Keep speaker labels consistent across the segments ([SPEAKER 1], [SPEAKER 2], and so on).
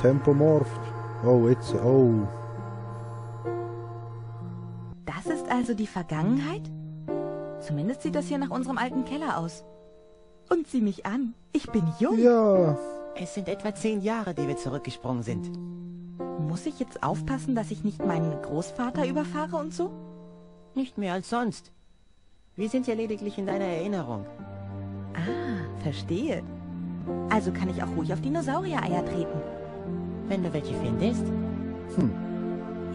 [SPEAKER 1] Tempomorpht. Oh, jetzt, oh.
[SPEAKER 2] Das ist also die Vergangenheit? Zumindest sieht das hier nach unserem alten Keller aus. Und sieh mich an, ich bin jung.
[SPEAKER 1] Ja.
[SPEAKER 3] Es sind etwa 10 Jahre, die wir zurückgesprungen sind.
[SPEAKER 2] Muss ich jetzt aufpassen, dass ich nicht meinen Großvater überfahre und so?
[SPEAKER 3] Nicht mehr als sonst. Wir sind ja lediglich in deiner Erinnerung.
[SPEAKER 2] Ah, verstehe. Also kann ich auch ruhig auf Dinosaurier-Eier treten.
[SPEAKER 3] Wenn du welche findest.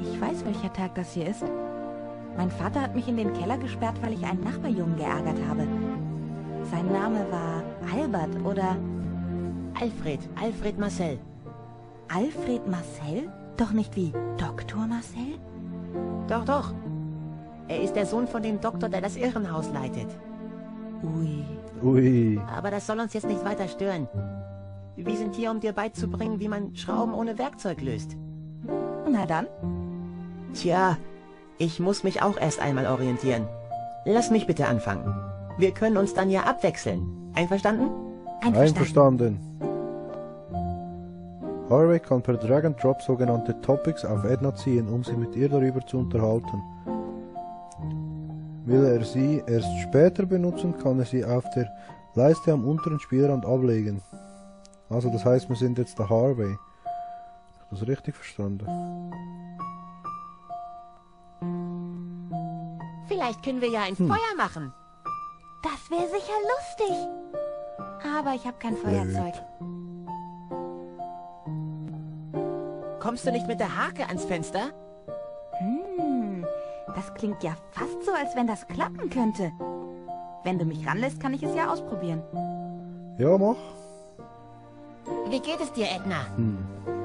[SPEAKER 2] Ich weiß, welcher Tag das hier ist. Mein Vater hat mich in den Keller gesperrt, weil ich einen Nachbarjungen geärgert habe. Sein Name war Albert oder...
[SPEAKER 3] Alfred Marcel.
[SPEAKER 2] Alfred Marcel? Doch nicht wie Dr. Marcel?
[SPEAKER 3] Doch, doch. Er ist der Sohn von dem Doktor, der das Irrenhaus leitet.
[SPEAKER 2] Ui.
[SPEAKER 1] Ui.
[SPEAKER 3] Aber das soll uns jetzt nicht weiter stören. Wir sind hier, um dir beizubringen, wie man Schrauben ohne Werkzeug löst.
[SPEAKER 2] Na dann.
[SPEAKER 3] Tja, ich muss mich auch erst einmal orientieren. Lass mich bitte anfangen. Wir können uns dann ja abwechseln. Einverstanden?
[SPEAKER 1] Einverstanden. Harvey kann per Drag and Drop sogenannte Topics auf Edna ziehen, um sich mit ihr darüber zu unterhalten. Will er sie erst später benutzen, kann er sie auf der Leiste am unteren Spielrand ablegen. Also das heißt, wir sind jetzt der Harvey. Habe ich das richtig verstanden?
[SPEAKER 3] Vielleicht können wir ja ein Feuer machen.
[SPEAKER 2] Das wäre sicher lustig. Aber ich habe kein Feuerzeug.
[SPEAKER 3] Kommst du nicht mit der Hake ans Fenster?
[SPEAKER 2] Das klingt ja fast so, als wenn das klappen könnte. Wenn du mich ranlässt, kann ich es ja ausprobieren.
[SPEAKER 1] Ja, mach.
[SPEAKER 3] Wie geht es dir, Edna?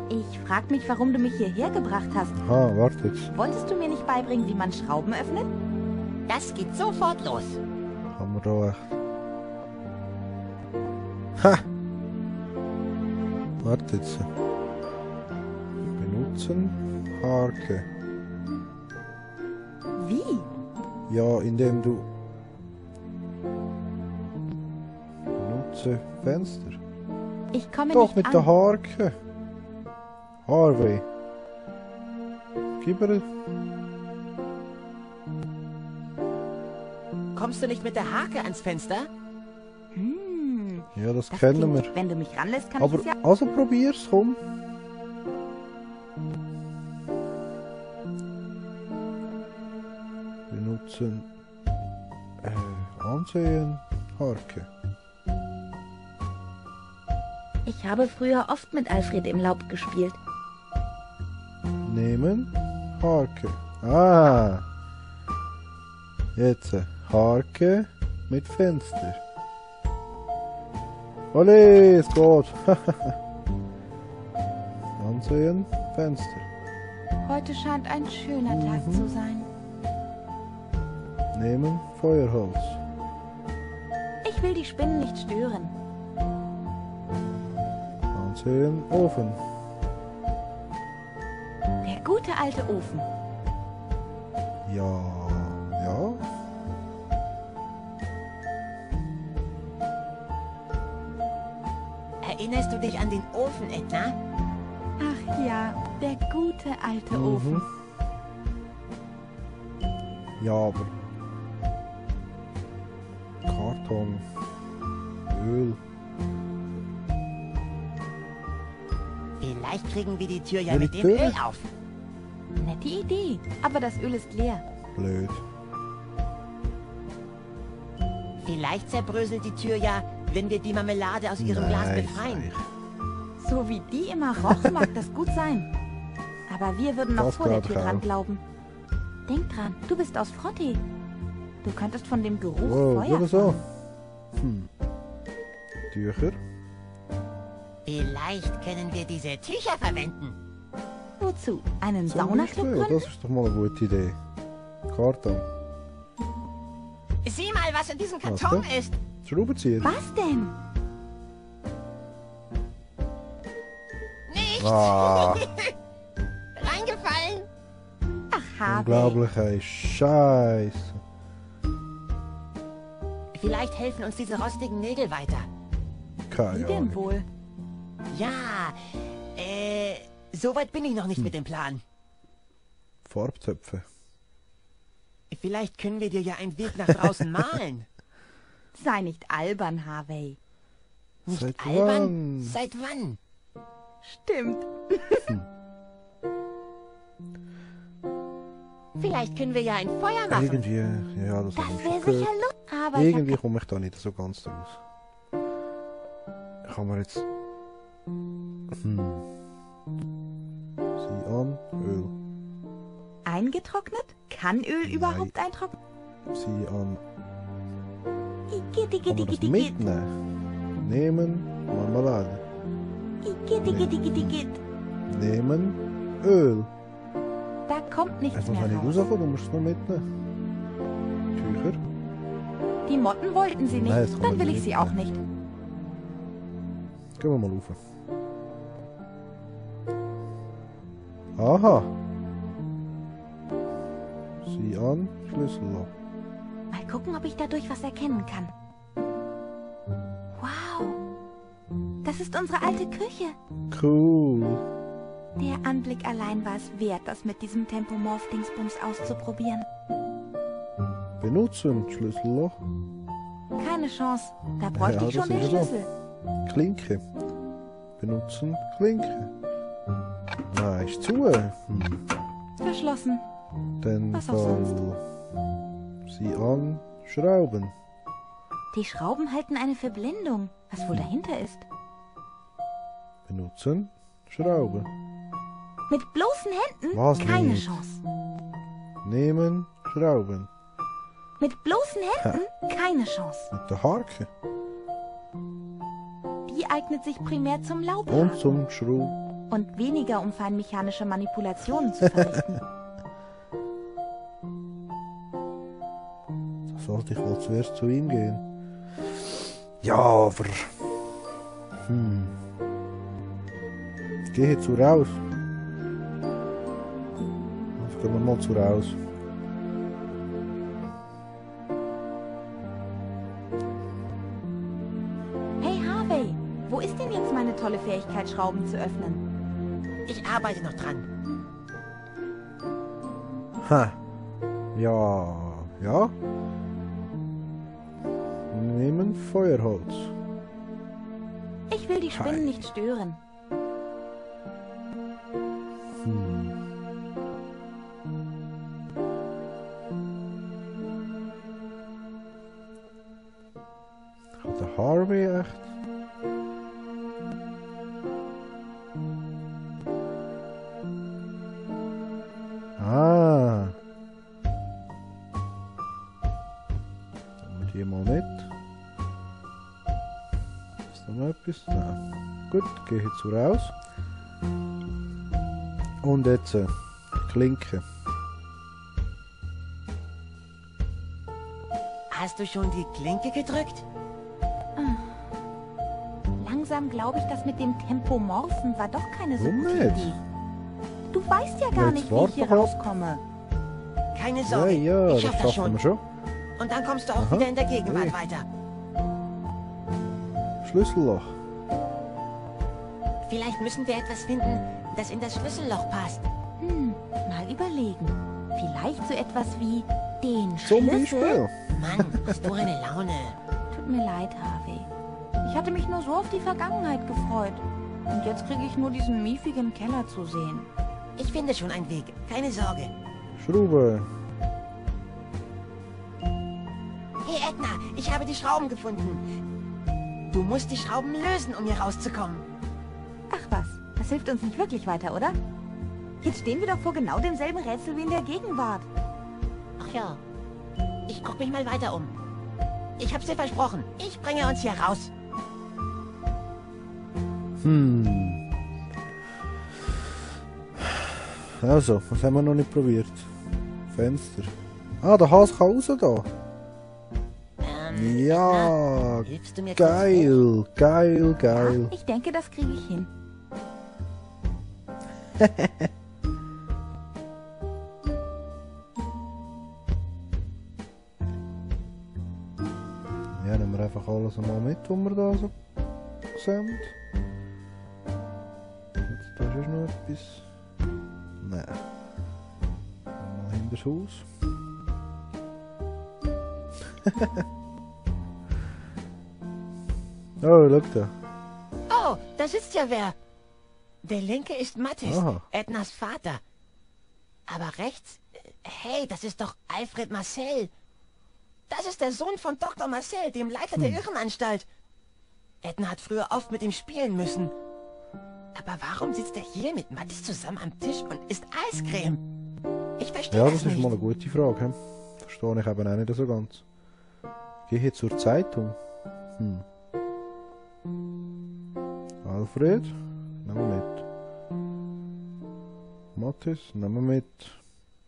[SPEAKER 2] Ich frag mich, warum du mich hierher gebracht hast.
[SPEAKER 1] Ah, warte jetzt.
[SPEAKER 2] Wolltest du mir nicht beibringen, wie man Schrauben öffnet?
[SPEAKER 3] Das geht sofort los.
[SPEAKER 1] Haben wir da echt. Ha! Warte jetzt. Benutzen Hake.
[SPEAKER 2] Wie?
[SPEAKER 1] Ja, indem du... Benutze Fenster.
[SPEAKER 2] Ich komme
[SPEAKER 1] Doch,
[SPEAKER 2] nicht
[SPEAKER 1] mit
[SPEAKER 2] an.
[SPEAKER 1] der Hake. Harvey. Gib mir...
[SPEAKER 3] Kommst du nicht mit der Hake ans Fenster?
[SPEAKER 1] Ja, das
[SPEAKER 2] Das
[SPEAKER 1] kennen wir.
[SPEAKER 2] klingt, wenn du mich ranlässt, kann
[SPEAKER 1] Aber,
[SPEAKER 2] ich es ja...
[SPEAKER 1] also probier's, komm. Benutzen. Ansehen. Hake.
[SPEAKER 2] Ich habe früher oft mit Alfred im Laub gespielt.
[SPEAKER 1] Nehmen. Hake. Ah. Jetzt. Hake mit Fenster. Olé, es geht. Ansehen. Fenster.
[SPEAKER 2] Heute scheint ein schöner Tag zu sein.
[SPEAKER 1] Nehmen. Feuerholz.
[SPEAKER 2] Ich will die Spinnen nicht stören.
[SPEAKER 1] Ansehen. Ofen.
[SPEAKER 2] Der gute alte Ofen.
[SPEAKER 1] Ja. Ja.
[SPEAKER 3] Erinnerst du dich an den Ofen, Edna?
[SPEAKER 2] Ach ja, der gute alte Ofen.
[SPEAKER 1] Ja, aber... Karton. Öl.
[SPEAKER 3] Vielleicht kriegen wir die Tür ja
[SPEAKER 1] Will
[SPEAKER 3] mit
[SPEAKER 1] ich
[SPEAKER 3] dem
[SPEAKER 1] Tür?
[SPEAKER 3] Öl auf.
[SPEAKER 2] Nette Idee, aber das Öl ist leer.
[SPEAKER 1] Blöd.
[SPEAKER 3] Vielleicht zerbröselt die Tür ja, wenn wir die Marmelade aus ihrem Glas befreien.
[SPEAKER 2] So wie die immer roch, mag das gut sein. Aber wir würden noch
[SPEAKER 1] Das
[SPEAKER 2] vor der
[SPEAKER 1] glaub ich
[SPEAKER 2] Tür dran
[SPEAKER 1] auch.
[SPEAKER 2] glauben. Denk dran, du bist aus Frotte. Du könntest von dem Geruch
[SPEAKER 1] Wow,
[SPEAKER 2] Feuer
[SPEAKER 1] oder so.
[SPEAKER 2] fangen.
[SPEAKER 1] Tücher.
[SPEAKER 3] Vielleicht können wir diese Tücher verwenden.
[SPEAKER 2] Wozu? Einen
[SPEAKER 1] Zum
[SPEAKER 2] Saunaclub
[SPEAKER 1] Beispiel,
[SPEAKER 2] gründen?
[SPEAKER 1] das ist doch mal eine gute Idee. Karton.
[SPEAKER 3] Sieh mal, was in diesem
[SPEAKER 1] Was
[SPEAKER 3] Karton
[SPEAKER 1] denn?
[SPEAKER 3] ist.
[SPEAKER 1] Schraubenzieher.
[SPEAKER 2] Was denn?
[SPEAKER 3] Nichts.
[SPEAKER 1] Ah,
[SPEAKER 3] Reingefallen.
[SPEAKER 2] Ach, Harvey.
[SPEAKER 1] unglaublich, ey. Scheiße.
[SPEAKER 3] Vielleicht helfen uns diese rostigen Nägel weiter.
[SPEAKER 1] Keine
[SPEAKER 2] Wie denn
[SPEAKER 1] Ahnung.
[SPEAKER 2] wohl?
[SPEAKER 3] Ja, So weit bin ich noch nicht mit dem Plan.
[SPEAKER 1] Farbtöpfe.
[SPEAKER 3] Vielleicht können wir dir ja einen Weg nach draußen malen.
[SPEAKER 2] Sei nicht albern, Harvey.
[SPEAKER 3] Nicht
[SPEAKER 1] Seit
[SPEAKER 3] albern?
[SPEAKER 1] wann?
[SPEAKER 3] Seit wann?
[SPEAKER 2] Stimmt.
[SPEAKER 3] Vielleicht können wir ja ein Feuer machen.
[SPEAKER 1] Irgendwie, ja, das
[SPEAKER 2] Das
[SPEAKER 1] habe ich
[SPEAKER 2] wäre
[SPEAKER 1] schon gehört.
[SPEAKER 2] sicher lustig. Aber ich
[SPEAKER 1] Irgendwie
[SPEAKER 2] hab...
[SPEAKER 1] komme ich da nicht so ganz raus. Kann man jetzt... Sieh an, Öl.
[SPEAKER 2] Eingetrocknet? Kann Öl überhaupt eintrocknen?
[SPEAKER 1] Sieh an.
[SPEAKER 2] Igitt,
[SPEAKER 1] Kann
[SPEAKER 2] igitt,
[SPEAKER 1] man das
[SPEAKER 2] igitt, igitt.
[SPEAKER 1] mitnehmen? Nehmen, Marmelade.
[SPEAKER 2] Igitt, igitt, igitt, igitt.
[SPEAKER 1] Nehmen, Öl.
[SPEAKER 2] Da kommt nichts
[SPEAKER 1] Einfach
[SPEAKER 2] mehr
[SPEAKER 1] nicht
[SPEAKER 2] raus.
[SPEAKER 1] rauskommen, du musst es noch mitnehmen. Tücher.
[SPEAKER 2] Die Motten wollten sie nicht.
[SPEAKER 1] Nein, das kann
[SPEAKER 2] Dann
[SPEAKER 1] man
[SPEAKER 2] will
[SPEAKER 1] nicht
[SPEAKER 2] ich sie auch nicht.
[SPEAKER 1] Gehen wir mal rauf. Aha. Sieh an, Schlüsselloch.
[SPEAKER 2] Mal gucken, ob ich dadurch was erkennen kann. Wow. Das ist unsere alte Küche.
[SPEAKER 1] Cool.
[SPEAKER 2] Der Anblick allein war es wert, das mit diesem Tempomorph-Dingsbums auszuprobieren.
[SPEAKER 1] Benutzen, Schlüsselloch.
[SPEAKER 2] Keine Chance. Da bräuchte
[SPEAKER 1] Ja,
[SPEAKER 2] ich schon
[SPEAKER 1] das
[SPEAKER 2] den
[SPEAKER 1] ist so.
[SPEAKER 2] Schlüssel.
[SPEAKER 1] Klinke. Benutzen, Klinke. Nein, ist zu.
[SPEAKER 2] Verschlossen.
[SPEAKER 1] Dann
[SPEAKER 2] Was auch sonst.
[SPEAKER 1] Sieh an, Schrauben.
[SPEAKER 2] Die Schrauben halten eine Verblendung. Was wohl dahinter ist.
[SPEAKER 1] Benutzen, Schrauben.
[SPEAKER 2] Mit bloßen Händen?
[SPEAKER 1] Was
[SPEAKER 2] Keine
[SPEAKER 1] nicht?
[SPEAKER 2] Chance.
[SPEAKER 1] Nehmen, Schrauben.
[SPEAKER 2] Mit bloßen Händen? Keine Chance.
[SPEAKER 1] Mit der Harke.
[SPEAKER 2] Die eignet sich primär zum
[SPEAKER 1] Und
[SPEAKER 2] Laubhaken
[SPEAKER 1] zum Schrauben.
[SPEAKER 2] und weniger, um feinmechanische Manipulationen zu verrichten.
[SPEAKER 1] Da sollte ich wohl zuerst zu ihm gehen. Ja, aber... Ich gehe jetzt zu raus. Also gehen wir mal zu raus.
[SPEAKER 2] Hey Harvey, wo ist denn jetzt meine tolle Fähigkeit, Schrauben zu öffnen?
[SPEAKER 3] Ich arbeite noch dran.
[SPEAKER 1] Ha. Ja, ja. Nehmen Feuerholz.
[SPEAKER 2] Ich will die Spinnen nicht stören.
[SPEAKER 1] Hat der Harvey echt? Ah. Nehmen wir die mal mit. Ist da noch etwas? Nein. Gut, gehe ich jetzt so raus. Und jetzt Klinke.
[SPEAKER 3] Hast du schon die Klinke gedrückt?
[SPEAKER 2] Langsam glaube ich, das mit dem Tempomorphen war doch keine so
[SPEAKER 1] Warum
[SPEAKER 2] gute
[SPEAKER 1] nicht?
[SPEAKER 2] Idee. Du weißt ja gar
[SPEAKER 1] Jetzt
[SPEAKER 2] nicht, wie ich hier
[SPEAKER 1] warte mal.
[SPEAKER 2] rauskomme.
[SPEAKER 3] Keine
[SPEAKER 1] Ja,
[SPEAKER 3] Sorge,
[SPEAKER 1] ja,
[SPEAKER 3] ich
[SPEAKER 1] das
[SPEAKER 3] schaff das
[SPEAKER 1] schaffen
[SPEAKER 3] schon.
[SPEAKER 1] wir schon.
[SPEAKER 3] Und dann kommst du auch
[SPEAKER 1] Aha.
[SPEAKER 3] wieder in der Gegenwart
[SPEAKER 1] Hey.
[SPEAKER 3] weiter.
[SPEAKER 1] Schlüsselloch.
[SPEAKER 3] Vielleicht müssen wir etwas finden, das in das Schlüsselloch passt.
[SPEAKER 2] Mal überlegen. Vielleicht so etwas wie den
[SPEAKER 1] Zum
[SPEAKER 2] Schlüssel?
[SPEAKER 1] Beispiel.
[SPEAKER 3] Mann, hast du eine Laune.
[SPEAKER 2] Tut mir leid, Harvey. Ich hatte mich nur so auf die Vergangenheit gefreut. Und jetzt kriege ich nur diesen miefigen Keller zu sehen.
[SPEAKER 3] Ich finde schon einen Weg, keine Sorge.
[SPEAKER 1] Schraube.
[SPEAKER 3] Hey Edna, ich habe die Schrauben gefunden. Du musst die Schrauben lösen, um hier rauszukommen.
[SPEAKER 2] Ach was, das hilft uns nicht wirklich weiter, oder? Jetzt stehen wir doch vor genau demselben Rätsel wie in der Gegenwart.
[SPEAKER 3] Ach ja, ich guck mich mal weiter um. Ich hab's dir versprochen, ich bringe uns hier raus.
[SPEAKER 1] Also, was haben wir noch nicht probiert? Fenster. Ah, der Hase kann raus da. Ja,
[SPEAKER 3] Hilfst du mir kurz?
[SPEAKER 1] geil, geil, geil.
[SPEAKER 2] Ich denke, das kriege ich hin.
[SPEAKER 1] Ja, nehmen wir einfach alles einmal mit, was wir da so sehen. Jetzt Da ist noch etwas. Nein. Mal hinter das Haus. Oh, schau da.
[SPEAKER 3] Oh, da sitzt ja wer. Der linke ist Mattis,
[SPEAKER 1] Aha.
[SPEAKER 3] Ednas Vater. Aber rechts, hey, das ist doch Alfred Marcel. Das ist der Sohn von Dr. Marcel, dem Leiter der Irrenanstalt. Edna hat früher oft mit ihm spielen müssen. Aber warum sitzt er hier mit Mattis zusammen am Tisch und isst Eiscreme? Ich verstehe
[SPEAKER 1] Ja,
[SPEAKER 3] das
[SPEAKER 1] das ist
[SPEAKER 3] nicht.
[SPEAKER 1] mal eine gute Frage. He? Verstehe ich eben auch nicht so ganz. Gehe ich zur Zeitung. Alfred, nehmen wir mit. Mathis, nehmen wir mit.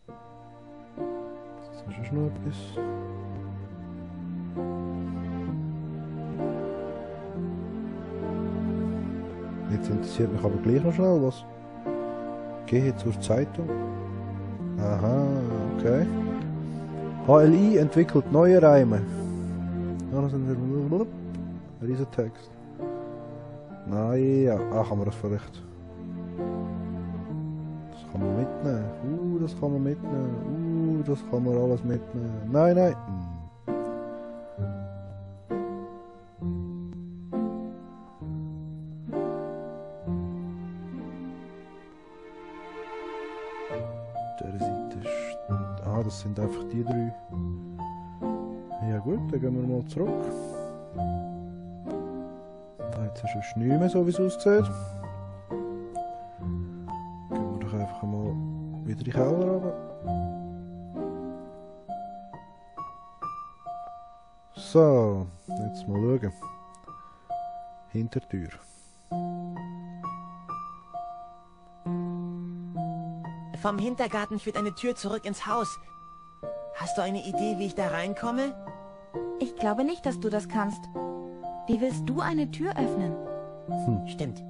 [SPEAKER 1] Das ist noch etwas. Jetzt interessiert mich aber gleich noch schnell was. Gehe zur Zeitung. Aha, okay. HLI entwickelt neue Reime. Ja, das sind wir. Riesentext. Nein, ja. Ah, kann man das vielleicht. Das kann man mitnehmen. Das kann man mitnehmen. Das kann man alles mitnehmen. Nein, nein. Der Seite ist. Ah, das sind einfach die drei. Ja gut, dann gehen wir mal zurück. Da jetzt ist es nicht mehr so, wie es aussieht. Gehen wir doch einfach mal wieder in den Keller runter. So, jetzt mal schauen. Hintertür.
[SPEAKER 3] Vom Hintergarten führt eine Tür zurück ins Haus. Hast du eine Idee, wie ich da reinkomme?
[SPEAKER 2] Ich glaube nicht, dass du das kannst. Wie willst du eine Tür öffnen?
[SPEAKER 3] Stimmt.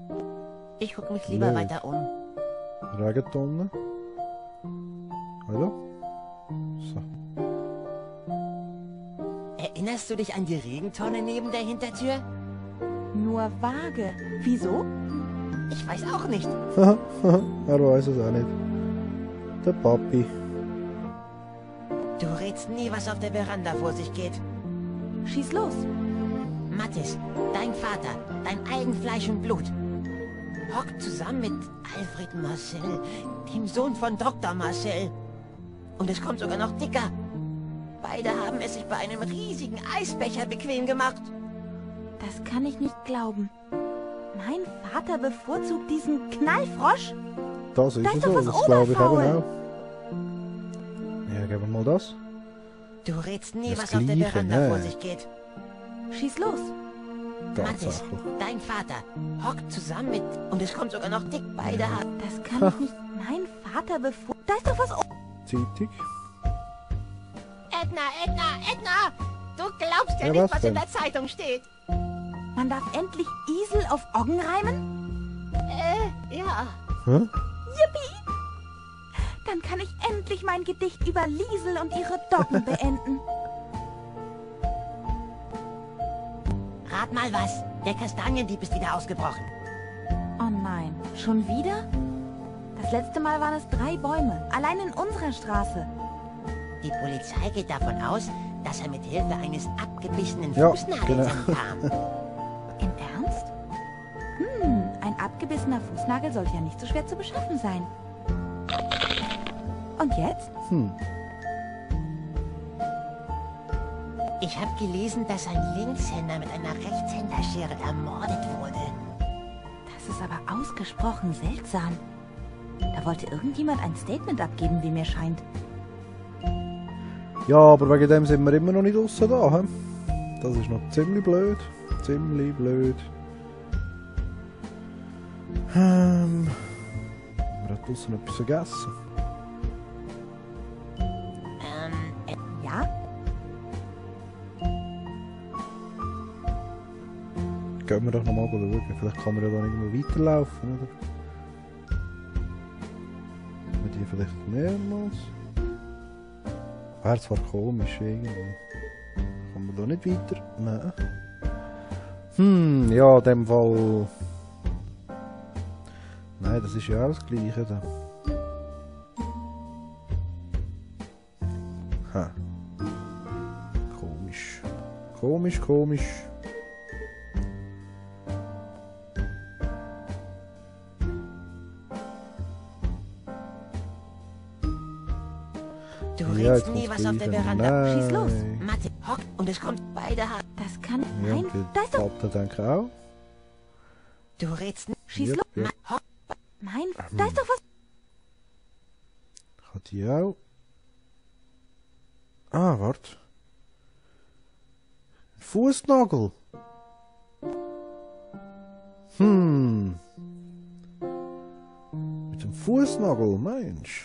[SPEAKER 3] Ich gucke mich lieber
[SPEAKER 1] Blöd.
[SPEAKER 3] weiter um.
[SPEAKER 1] Regentonne. Hallo? So.
[SPEAKER 3] Erinnerst du dich an die Regentonne neben der Hintertür?
[SPEAKER 2] Nur vage. Wieso?
[SPEAKER 3] Ich weiß auch nicht.
[SPEAKER 1] Er weiß es auch nicht. Der Papi.
[SPEAKER 3] Du rätst nie, was auf der Veranda vor sich geht.
[SPEAKER 2] Schieß los.
[SPEAKER 3] Mattis, dein Vater, dein eigen Fleisch und Blut, hockt zusammen mit Alfred Marcel, dem Sohn von Dr. Marcel. Und es kommt sogar noch dicker. Beide haben es sich bei einem riesigen Eisbecher bequem gemacht.
[SPEAKER 2] Das kann ich nicht glauben. Mein Vater bevorzugt diesen Knallfrosch?
[SPEAKER 1] Das ist
[SPEAKER 2] Das
[SPEAKER 1] es
[SPEAKER 2] ist doch
[SPEAKER 1] so,
[SPEAKER 2] was
[SPEAKER 1] das glaube ich eben
[SPEAKER 2] Oberfaul.
[SPEAKER 1] auch. Ja, geben wir mal das.
[SPEAKER 3] Du rätst nie,
[SPEAKER 1] Das
[SPEAKER 3] was auf der
[SPEAKER 1] Gleiche,
[SPEAKER 3] Veranda
[SPEAKER 1] ne?
[SPEAKER 3] vor sich geht.
[SPEAKER 2] Schieß los.
[SPEAKER 3] Mattis,
[SPEAKER 1] Tatsächlich.
[SPEAKER 3] dein Vater, hockt zusammen mit... Und es kommt sogar noch dick. Beide haben...
[SPEAKER 2] Das kann ich nicht. Mein Vater bevorzugt... Da ist doch was...
[SPEAKER 1] Zeitung.
[SPEAKER 3] Edna! Du glaubst ja,
[SPEAKER 1] Ja,
[SPEAKER 3] nicht,
[SPEAKER 1] was
[SPEAKER 3] was in
[SPEAKER 1] denn?
[SPEAKER 3] der Zeitung steht.
[SPEAKER 2] Man darf endlich Isel auf Oggen reimen?
[SPEAKER 3] Ja.
[SPEAKER 1] Hä?
[SPEAKER 2] Yippie! Dann kann ich endlich mein Gedicht über Liesel und ihre Doggen beenden.
[SPEAKER 3] Rat mal was. Der Kastaniendieb ist wieder ausgebrochen.
[SPEAKER 2] Oh nein, schon wieder? Das letzte Mal waren es 3 Bäume, allein in unserer Straße.
[SPEAKER 3] Die Polizei geht davon aus, dass er mit Hilfe eines abgebissenen
[SPEAKER 1] Ja,
[SPEAKER 3] Fußnagels
[SPEAKER 1] genau.
[SPEAKER 3] entkam.
[SPEAKER 2] Im Ernst? Ein abgebissener Fußnagel sollte ja nicht so schwer zu beschaffen sein. Und jetzt?
[SPEAKER 3] Ich habe gelesen, dass ein Linkshänder mit einer Rechtshänderschere ermordet wurde.
[SPEAKER 2] Das ist aber ausgesprochen seltsam. Da wollte irgendjemand ein Statement abgeben, wie mir scheint.
[SPEAKER 1] Ja, aber wegen dem sind wir immer noch nicht draussen da. He? Das ist noch ziemlich blöd. Ziemlich blöd. Wir haben draussen etwas vergessen.
[SPEAKER 2] Ja?
[SPEAKER 1] Gehen wir doch nochmal schauen. Vielleicht kann man ja dann irgendwo weiterlaufen, oder? Haben wir die vielleicht mehrmals? Wäre zwar komisch irgendwie. Kann man da nicht weiter? Nein. Ja, in dem Fall... Nein, Nein, das ist ja auch das Gleiche da. Ha. Komisch. Komisch, komisch.
[SPEAKER 3] Du
[SPEAKER 1] Ja,
[SPEAKER 3] redest
[SPEAKER 1] jetzt
[SPEAKER 3] nie
[SPEAKER 1] kommt's
[SPEAKER 3] was auf der
[SPEAKER 1] gleich.
[SPEAKER 3] Veranda.
[SPEAKER 1] Nein.
[SPEAKER 2] Schieß los.
[SPEAKER 3] Mathe, hock und es kommt beide Haare.
[SPEAKER 2] Das kann...
[SPEAKER 1] Ja,
[SPEAKER 2] Nein,
[SPEAKER 1] und
[SPEAKER 2] da ist doch...
[SPEAKER 1] Vater denke ich auch.
[SPEAKER 3] Du redest nie.
[SPEAKER 2] Schieß
[SPEAKER 1] Yep,
[SPEAKER 2] los.
[SPEAKER 1] yep.
[SPEAKER 3] Hock.
[SPEAKER 2] Nein, da ist doch was...
[SPEAKER 1] Hat die auch. Ah, warte. Fußnagel. Mit dem Fußnagel, Mensch.